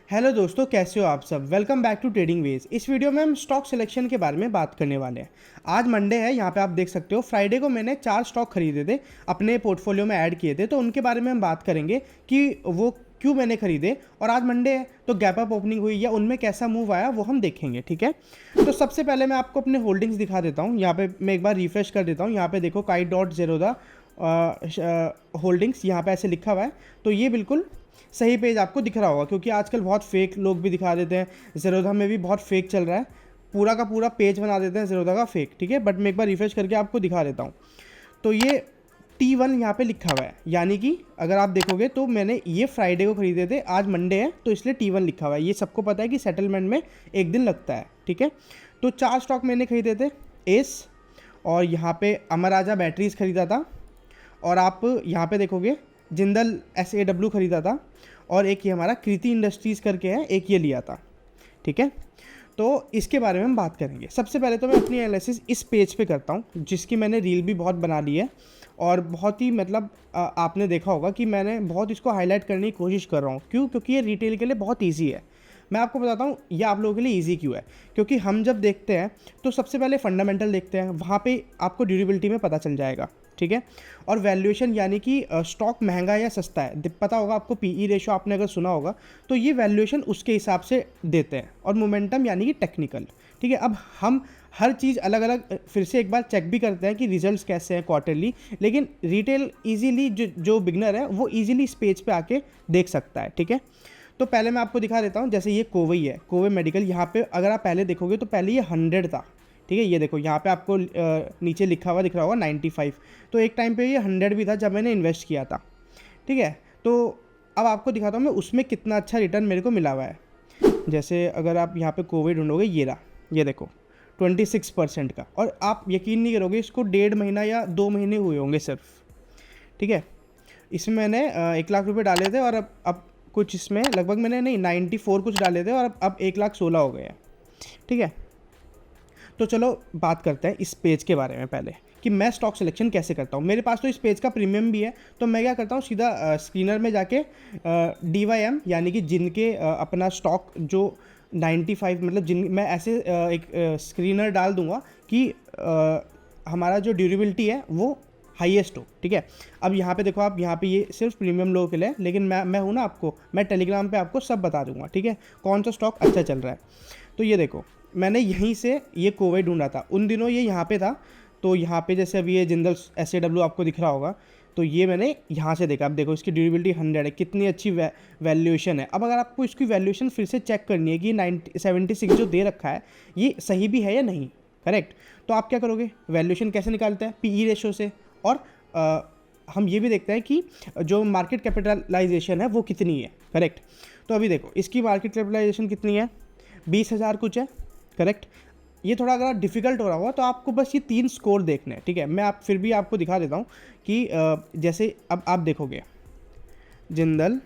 Hello दोस्तों, कैसे हो आप सब। Welcome back to trading ways. इस वीडियो में हम स्टॉक सिलेक्शन के बारे में बात करने वाले हैं। आज मंडे है, यहाँ पे आप देख सकते हो। फ्राइडे को मैंने 4 स्टॉक खरीदे थे, अपने पोर्टफोलियो में ऐड किए थे, तो उनके बारे में हम बात करेंगे कि वो क्यों मैंने खरीदे। और आज मंडे है तो गैप अप ओपनिंग हुई या उनमें कैसा मूव आया वो हम देखेंगे। ठीक है, तो सबसे पहले मैं आपको अपने होल्डिंग्स दिखा देता हूँ। यहाँ पे मैं एक बार रिफ्रेश कर देता हूँ। यहाँ पे देखो काई.0 होल्डिंग्स यहाँ पे ऐसे लिखा हुआ है, तो ये बिल्कुल सही पेज आपको दिख रहा होगा, क्योंकि आजकल बहुत फेक लोग भी दिखा देते हैं। ज़ेरोधा में भी बहुत फेक चल रहा है, पूरा का पूरा पेज बना देते हैं ज़ेरोधा का फेक। ठीक है, बट मैं एक बार रिफ्रेश करके आपको दिखा देता हूँ। तो ये T1 यहाँ पे लिखा हुआ है, यानी कि अगर आप देखोगे तो मैंने ये फ्राइडे को खरीदे थे, आज मंडे है तो इसलिए T1 लिखा हुआ है। ये सबको पता है कि सेटलमेंट में एक दिन लगता है। ठीक है, तो 4 स्टॉक मैंने खरीदे थे। एस, और यहाँ पे अमर राजा बैटरीज खरीदा था, और आप यहाँ पे देखोगे जिंदल SAW खरीदा था, और एक ये हमारा कृति इंडस्ट्रीज़ करके है, एक ये लिया था। ठीक है, तो इसके बारे में हम बात करेंगे। सबसे पहले तो मैं अपनी एनालिसिस इस पेज पे करता हूँ, जिसकी मैंने रील भी बहुत बना ली है, और बहुत ही मतलब आपने देखा होगा कि मैंने बहुत इसको हाईलाइट करने की कोशिश कर रहा हूँ। क्यों? क्योंकि ये रिटेल के लिए बहुत ईजी है। मैं आपको बताता हूँ ये आप लोगों के लिए ईजी क्यों है। क्योंकि हम जब देखते हैं तो सबसे पहले फंडामेंटल देखते हैं, वहाँ पे आपको ड्यूरेबिलिटी में पता चल जाएगा। ठीक है, और वैल्यूएशन यानी कि स्टॉक महंगा या सस्ता है पता होगा आपको। PE रेशो आपने अगर सुना होगा तो ये वैल्यूएशन उसके हिसाब से देते हैं। और मोमेंटम यानी कि टेक्निकल। ठीक है, अब हम हर चीज़ अलग अलग फिर से एक बार चेक भी करते हैं कि रिजल्ट्स कैसे हैं क्वार्टरली, लेकिन रिटेल इजीली जो बिगनर है वो इजीली इस पेज पे आके देख सकता है। ठीक है, तो पहले मैं आपको दिखा देता हूँ। जैसे ये कोवई है, कोवे मेडिकल। यहाँ पे अगर आप पहले देखोगे तो पहले ये 100 था। ठीक है, ये देखो यहाँ पे आपको नीचे लिखा हुआ दिख रहा होगा 95। तो एक टाइम पे ये 100 भी था जब मैंने इन्वेस्ट किया था। ठीक है, तो अब आपको दिखाता हूँ मैं उसमें कितना अच्छा रिटर्न मेरे को मिला हुआ है। जैसे अगर आप यहाँ पे कोविड ढूंढोगे, ये रहा, ये देखो 26% का। और आप यकीन नहीं करोगे, इसको 1.5 महीना या 2 महीने हुए होंगे सिर्फ। ठीक है, इसमें मैंने 1 लाख रुपए डाले थे, और अब कुछ इसमें लगभग मैंने नहीं 94 कुछ डाले थे, और अब 1,16,000 हो गए हैं। ठीक है, तो चलो बात करते हैं इस पेज के बारे में पहले, कि मैं स्टॉक सिलेक्शन कैसे करता हूँ। मेरे पास तो इस पेज का प्रीमियम भी है, तो मैं क्या करता हूँ सीधा स्क्रीनर में जाके DYM यानी कि जिनके अपना स्टॉक जो 95 मतलब जिन मैं ऐसे एक स्क्रीनर डाल दूंगा कि हमारा जो ड्यूरेबिलिटी है वो हाईएस्ट हो। ठीक है, अब यहाँ पे देखो आप, यहाँ पे ये सिर्फ प्रीमियम लोगों के लिए, लेकिन मैं हूँ ना आपको, मैं टेलीग्राम पे आपको सब बता दूंगा। ठीक है, कौन सा स्टॉक अच्छा चल रहा है। तो ये देखो मैंने यहीं से ये कोविड ढूंढा था, उन दिनों ये यहाँ पे था। तो यहाँ पे जैसे अभी ये जिंदल SAW आपको दिख रहा होगा, तो ये मैंने यहाँ से देखा। अब देखो इसकी ड्यूरेबिलिटी 100 है, कितनी अच्छी वैल्यूएशन है। अब अगर आपको इसकी वैल्यूएशन फिर से चेक करनी है कि 76 जो दे रखा है ये सही भी है या नहीं, करेक्ट, तो आप क्या करोगे, वैल्यूएशन कैसे निकालते हैं, PE रेशो से। और हम ये भी देखते हैं कि जो मार्केट कैपिटलाइजेशन है वो कितनी है, करेक्ट। तो अभी देखो इसकी मार्केट कैपिटलाइजेशन कितनी है, 20,000 कुछ है, करेक्ट। ये थोड़ा अगर डिफ़िकल्ट हो रहा होगा तो आपको बस ये 3 स्कोर देखने हैं। ठीक है, मैं आप फिर भी आपको दिखा देता हूँ कि जैसे अब आप देखोगे जिंदल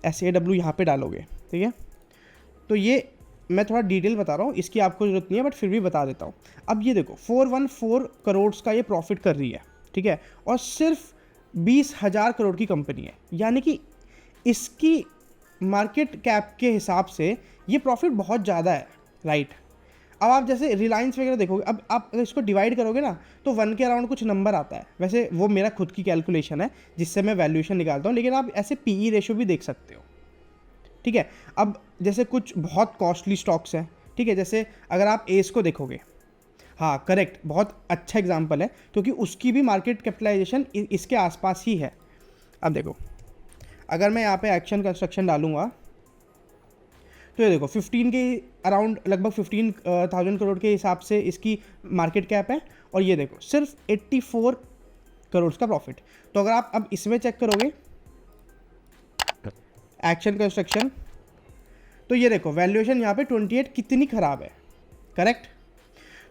SAW यहाँ पे डालोगे, ठीक है, तो ये मैं थोड़ा डिटेल बता रहा हूँ, इसकी आपको ज़रूरत नहीं है, बट फिर भी बता देता हूँ। अब ये देखो 414 करोड़ का ये प्रॉफिट कर रही है। ठीक है, और सिर्फ 20,000 करोड़ की कंपनी है, यानी कि इसकी मार्केट कैप के हिसाब से ये प्रॉफिट बहुत ज़्यादा है, राइट। अब आप जैसे रिलायंस वगैरह देखोगे, अब आप अगर इसको डिवाइड करोगे ना तो 1 के अराउंड कुछ नंबर आता है। वैसे वो मेरा खुद की कैलकुलेशन है जिससे मैं वैल्यूएशन निकालता हूँ, लेकिन आप ऐसे PE रेशो भी देख सकते हो। ठीक है, अब जैसे कुछ बहुत कॉस्टली स्टॉक्स हैं, ठीक है, जैसे अगर आप एस को देखोगे, हाँ करेक्ट, बहुत अच्छा एग्जाम्पल है, क्योंकि उसकी भी मार्केट कैपिटलाइजेशन इसके आसपास ही है। अब देखो अगर मैं यहाँ पे एक्शन कंस्ट्रक्शन डालूंगा तो ये देखो 15 के अराउंड, लगभग 15,000 करोड़ के हिसाब से इसकी मार्केट कैप है, और ये देखो सिर्फ 84 करोड़ का प्रॉफिट। तो अगर आप अब इसमें चेक करोगे एक्शन कंस्ट्रक्शन, तो ये देखो वैल्यूएशन यहाँ पे 28 कितनी ख़राब है, करेक्ट।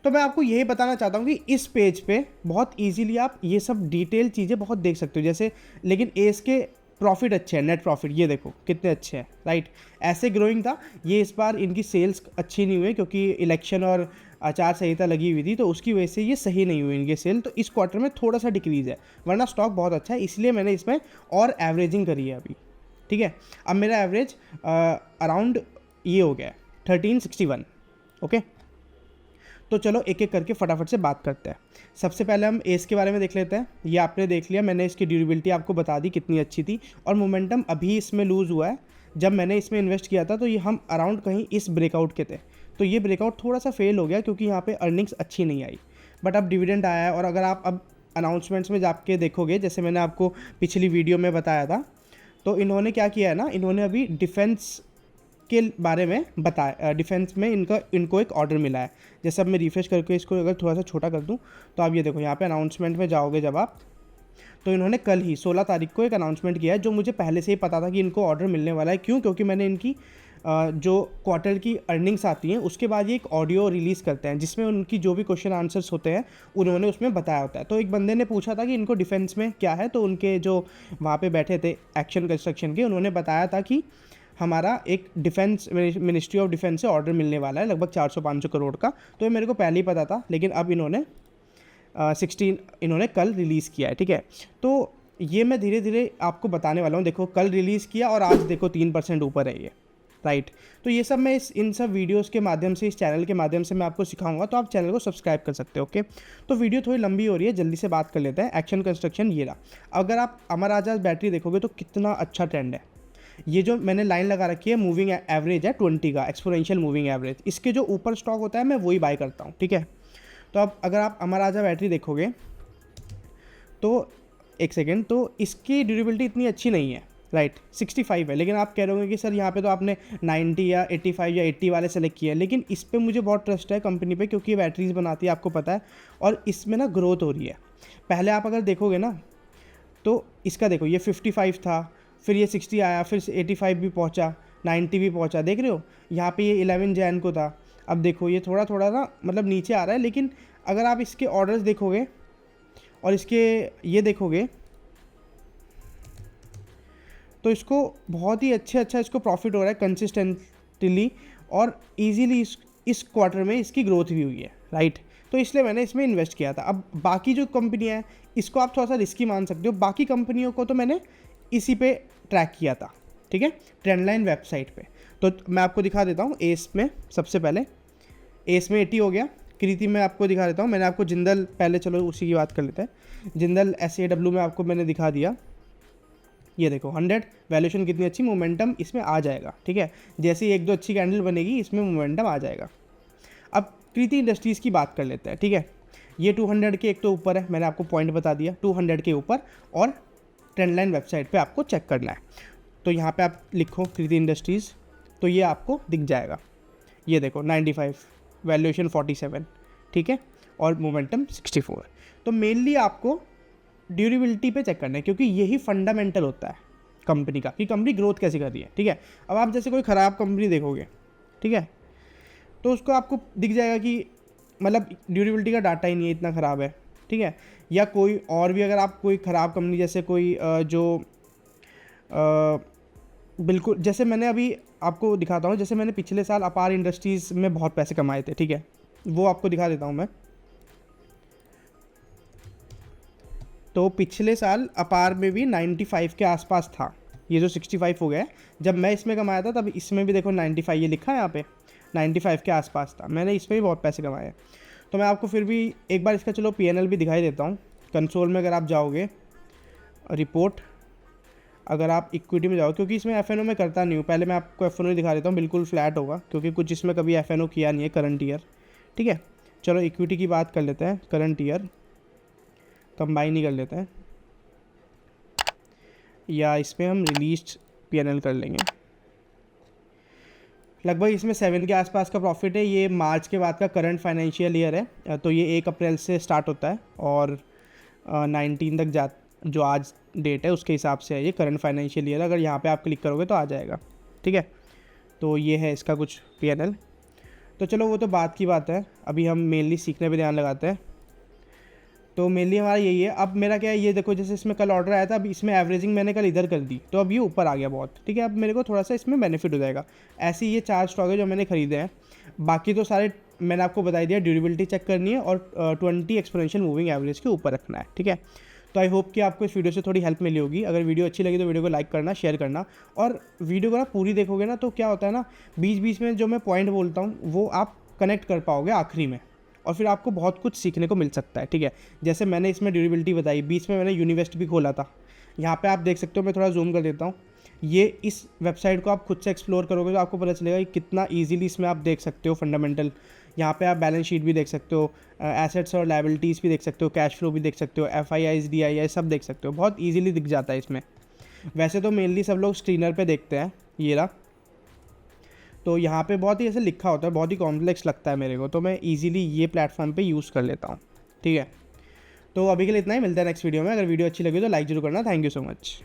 तो मैं आपको यही बताना चाहता हूँ कि इस पेज पे बहुत इजीली आप ये सब डिटेल चीज़ें बहुत देख सकते हो। जैसे लेकिन एस के प्रॉफिट अच्छे हैं, नेट प्रॉफिट ये देखो कितने अच्छे हैं, राइट। ऐसे ग्रोइंग था ये, इस बार इनकी सेल्स अच्छी नहीं हुई क्योंकि इलेक्शन और आचार संहिता लगी हुई थी, तो उसकी वजह से ये सही नहीं हुई इनके सेल। तो इस क्वार्टर में थोड़ा सा डिक्रीज़ है, वरना स्टॉक बहुत अच्छा है, इसलिए मैंने इसमें और एवरेजिंग करी है अभी। ठीक है। अब मेरा एवरेज अराउंड ये हो गया है 1361। ओके, तो चलो एक एक करके फटाफट से बात करते हैं। सबसे पहले हम एस के बारे में देख लेते हैं। ये आपने देख लिया, मैंने इसकी ड्यूरेबिलिटी आपको बता दी कितनी अच्छी थी, और मोमेंटम अभी इसमें लूज़ हुआ है। जब मैंने इसमें इन्वेस्ट किया था तो ये हम अराउंड कहीं इस ब्रेकआउट के थे, तो ये ब्रेकआउट थोड़ा सा फेल हो गया क्योंकि यहाँ पे अर्निंग्स अच्छी नहीं आई, बट अब डिविडेंड आया है। और अगर आप अब अनाउंसमेंट्स में जाके देखोगे, जैसे मैंने आपको पिछली वीडियो में बताया था, तो इन्होंने क्या किया है ना, इन्होंने अभी डिफेंस के बारे में बताया, डिफेंस में इनको एक ऑर्डर मिला है। जैसे अब मैं रिफ्रेश करके इसको अगर थोड़ा सा छोटा कर दूं, तो आप ये देखो यहाँ पे अनाउंसमेंट में जाओगे जब आप, तो इन्होंने कल ही 16 तारीख को एक अनाउंसमेंट किया है, जो मुझे पहले से ही पता था कि इनको ऑर्डर मिलने वाला है। क्यों? क्योंकि मैंने इनकी जो क्वार्टर की अर्निंग्स आती हैं उसके बाद ये एक ऑडियो रिलीज़ करते हैं, जिसमें उनकी जो भी क्वेश्चन आंसर्स होते हैं उन्होंने उसमें बताया होता है। तो एक बंदे ने पूछा था कि इनको डिफेंस में क्या है, तो उनके जो वहाँ पे बैठे थे एक्शन कंस्ट्रक्शन के, उन्होंने बताया था कि हमारा एक डिफेंस मिनिस्ट्री ऑफ डिफेंस से ऑर्डर मिलने वाला है लगभग 400-500 करोड़ का। तो ये मेरे को पहले ही पता था, लेकिन अब इन्होंने 16 इन्होंने कल रिलीज़ किया है, ठीक है। तो ये मैं धीरे धीरे आपको बताने वाला हूँ। देखो कल रिलीज़ किया और आज देखो 3% ऊपर है ये, राइट। तो ये सब मैं इन सब वीडियोस के माध्यम से, इस चैनल के माध्यम से मैं आपको सिखाऊंगा, तो आप चैनल को सब्सक्राइब कर सकते हो। ओके, तो वीडियो थोड़ी लंबी हो रही है, जल्दी से बात कर लेते हैं। एक्शन कंस्ट्रक्शन ये रहा। अगर आप अमर आजाद बैटरी देखोगे तो कितना अच्छा ट्रेंड है। ये जो मैंने लाइन लगा रखी है मूविंग एवरेज है 20 का, एक्सपोनेंशियल मूविंग एवरेज, इसके जो ऊपर स्टॉक होता है मैं वही बाय करता हूँ, ठीक है। तो अब अगर आप अमर आजाद बैटरी देखोगे तो एक सेकेंड, तो इसकी ड्यूरेबिलिटी इतनी अच्छी नहीं है, राइट। 65 है, लेकिन आप कह रहे होंगे कि सर यहाँ पे तो आपने 90 या 85 या 80 वाले सेलेक्ट किए हैं, लेकिन इस पर मुझे बहुत ट्रस्ट है कंपनी पे, क्योंकि ये बैटरीज बनाती है, आपको पता है, और इसमें ना ग्रोथ हो रही है। पहले आप अगर देखोगे ना, तो इसका देखो ये 55 था, फिर ये 60 आया, फिर 85 भी पहुँचा, 90 भी पहुँचा, देख रहे हो। यहाँ पे ये 11 जैन को था, अब देखो ये थोड़ा थोड़ा ना मतलब नीचे आ रहा है। लेकिन अगर आप इसके ऑर्डर्स देखोगे और इसके ये देखोगे, तो इसको बहुत ही अच्छा इसको प्रॉफिट हो रहा है कंसिस्टेंटली, और इजीली इस क्वार्टर में इसकी ग्रोथ भी हुई है, राइट। तो इसलिए मैंने इसमें इन्वेस्ट किया था। अब बाकी जो कंपनियां हैं इसको आप थोड़ा सा रिस्की मान सकते हो, बाकी कंपनियों को तो मैंने इसी पे ट्रैक किया था, ठीक है, ट्रेंडलाइन वेबसाइट पे। तो मैं आपको दिखा देता हूँ एस में। सबसे पहले एस में 80 हो गया, कृति में आपको दिखा देता हूँ। मैंने आपको जिंदल, पहले चलो उसी की बात कर लेते हैं। जिंदल SAW में आपको मैंने दिखा दिया, ये देखो 100 वैल्यूएशन कितनी अच्छी, मोमेंटम इसमें आ जाएगा, ठीक है। जैसे ही एक दो अच्छी कैंडल बनेगी इसमें मोमेंटम आ जाएगा। अब कृति इंडस्ट्रीज़ की बात कर लेते हैं, ठीक है। ये 200 के एक तो ऊपर है, मैंने आपको पॉइंट बता दिया, 200 के ऊपर, और ट्रेंडलाइन वेबसाइट पे आपको चेक करना है। तो यहाँ पे आप लिखो कृति इंडस्ट्रीज़, तो ये आपको दिख जाएगा। ये देखो 95, वैल्यूएशन 47, ठीक है, और मोमेंटम 64। तो मेनली आपको ड्यूरेबिलिटी पे चेक करना है, क्योंकि यही फंडामेंटल होता है कंपनी का, कि कंपनी ग्रोथ कैसे कर रही है, ठीक है। अब आप जैसे कोई ख़राब कंपनी देखोगे, ठीक है, तो उसको आपको दिख जाएगा कि मतलब ड्यूरेबिलिटी का डाटा ही नहीं है, इतना ख़राब है, ठीक है। या कोई और भी, अगर आप कोई ख़राब कंपनी, जैसे कोई जो बिल्कुल, जैसे मैंने अभी आपको दिखाता हूँ, जैसे मैंने पिछले साल अपार इंडस्ट्रीज़ में बहुत पैसे कमाए थे, ठीक है, वो आपको दिखा देता हूँ मैं। तो पिछले साल अपार में भी 95 के आसपास था, ये जो 65 हो गया है, जब मैं इसमें कमाया था तब इसमें भी देखो 95, ये लिखा है यहाँ पे 95 के आसपास था, मैंने इसमें भी बहुत पैसे कमाए। तो मैं आपको फिर भी एक बार इसका चलो PNL भी दिखाई देता हूँ। कंसोल में अगर आप जाओगे, रिपोर्ट, अगर आप इक्विटी में जाओ, क्योंकि इसमें FNO में करता नहीं हूँ, पहले मैं आपको FNO दिखा देता हूँ, बिल्कुल फ्लैट होगा, क्योंकि कुछ इसमें कभी FNO किया नहीं है करंट ईयर, ठीक है। चलो इक्विटी की बात कर लेते हैं, करंट ईयर कंबाइन ही कर लेते हैं, या इसमें हम रिलीज्ड PNL कर लेंगे। लगभग इसमें 7 के आसपास का प्रॉफिट है। ये मार्च के बाद का करंट फाइनेंशियल ईयर है, तो ये 1 अप्रैल से स्टार्ट होता है और 19 तक जो आज डेट है उसके हिसाब से है ये करंट फाइनेंशियल ईयर। अगर यहाँ पे आप क्लिक करोगे तो आ जाएगा, ठीक है। तो ये है इसका कुछ PNL। तो चलो वो तो बात की बात है, अभी हम मेनली सीखने पे ध्यान लगाते हैं। तो मेनली हमारा यही है। अब मेरा क्या है, ये देखो जैसे इसमें कल ऑर्डर आया था, अब इसमें एवरेजिंग मैंने कल इधर कर दी, तो अब ये ऊपर आ गया बहुत, ठीक है। अब मेरे को थोड़ा सा इसमें बेनिफिट हो जाएगा। ऐसे ये 4 स्टॉक है जो मैंने खरीदे हैं, बाकी तो सारे मैंने आपको बता दिया। ड्यूरेबिलिटी चेक करनी है और 20 एक्सपोनेंशियल मूविंग एवरेज के ऊपर रखना है, ठीक है। तो आई होप कि आपको इस वीडियो से थोड़ी हेल्प मिली होगी। अगर वीडियो अच्छी लगी तो वीडियो को लाइक करना, शेयर करना, और वीडियो को ना पूरी देखोगे ना तो क्या होता है ना, बीच बीच में जो मैं पॉइंट बोलता हूँ वो आप कनेक्ट कर पाओगे आखिरी में, और फिर आपको बहुत कुछ सीखने को मिल सकता है, ठीक है। जैसे मैंने इसमें ड्यूरेबिलिटी बताई, बीच में मैंने यूनिवेस्ट भी खोला था। यहाँ पे आप देख सकते हो, मैं थोड़ा जूम कर देता हूँ। ये इस वेबसाइट को आप खुद से एक्सप्लोर करोगे तो आपको पता चलेगा कि कितना इजीली इसमें आप देख सकते हो फंडामेंटल। यहाँ पे आप बैलेंस शीट भी देख सकते हो, एसेट्स और लायबिलिटीज़ भी देख सकते हो, कैश फ्लो भी देख सकते हो, FIIs DIIs सब देख सकते हो, बहुत ईजिली दिख जाता है इसमें। वैसे तो मेनली सब लोग स्क्रीनर पे देखते हैं, ये रहा। तो यहाँ पे बहुत ही ऐसे लिखा होता है, बहुत ही कॉम्प्लेक्स लगता है मेरे को, तो मैं ईजिली ये प्लेटफॉर्म पे यूज़ कर लेता हूँ, ठीक है। तो अभी के लिए इतना ही, मिलता है नेक्स्ट वीडियो में। अगर वीडियो अच्छी लगी तो लाइक जरूर करना। Thank you so much.